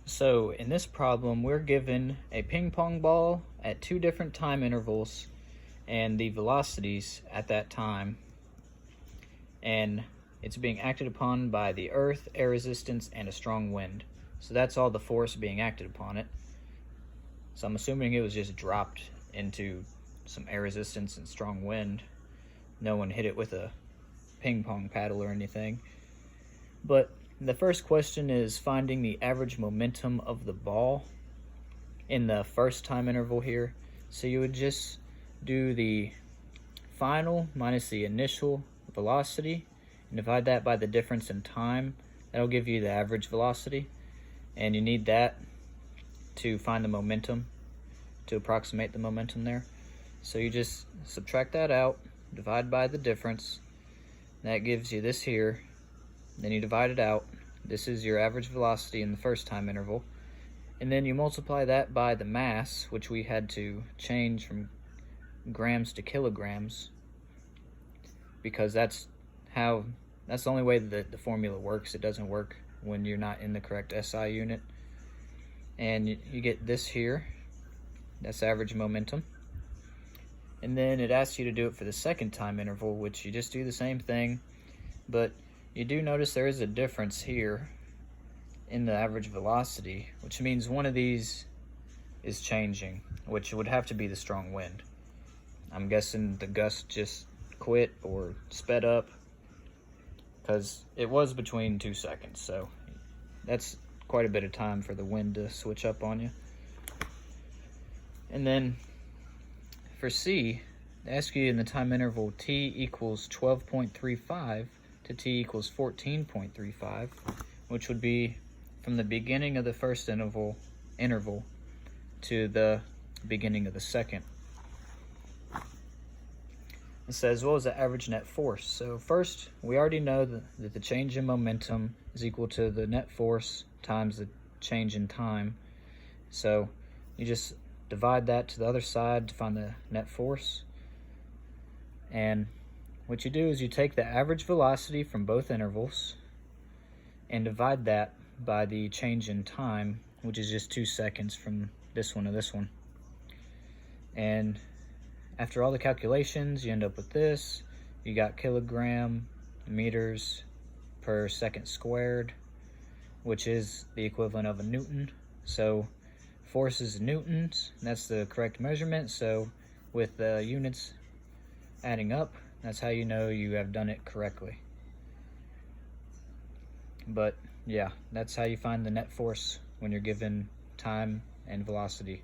So in this problem, we're given a ping pong ball at two different time intervals and the velocities at that time. And it's being acted upon by the earth, air resistance, and a strong wind. So that's all the force being acted upon it. So I'm assuming it was just dropped into some air resistance and strong wind. No one hit it with a ping pong paddle or anything. But the first question is finding the average momentum of the ball in the first time interval here. So you would just do the final minus the initial velocity and divide that by the difference in time. That'll give you the average velocity, and you need that to find the momentum, to approximate the momentum there. So you just subtract that out, divide by the difference. That gives you this here. Then you divide it out. This is your average velocity in the first time interval. And then you multiply that by the mass, which we had to change from grams to kilograms, because that's the only way that the formula works. It doesn't work when you're not in the correct SI unit. And you get this here. That's average momentum. And then it asks you to do it for the second time interval, which you just do the same thing, but you do notice there is a difference here in the average velocity, which means one of these is changing, which would have to be the strong wind. I'm guessing the gust just quit or sped up, because it was between 2 seconds, so that's quite a bit of time for the wind to switch up on you. And then for C, they ask you in the time interval t equals 12.35 to t equals 14.35, which would be from the beginning of the first interval to the beginning of the second. It says, what was the average net force? So first, we already know that the change in momentum is equal to the net force times the change in time. So you just divide that to the other side to find the net force. And what you do is you take the average velocity from both intervals and divide that by the change in time, which is just 2 seconds from this one to this one. And after all the calculations, you end up with this. You got kilogram meters per second squared, which is the equivalent of a Newton. So force is newtons, and that's the correct measurement. So with the units adding up, that's how you know you have done it correctly. But yeah, that's how you find the net force when you're given time and velocity.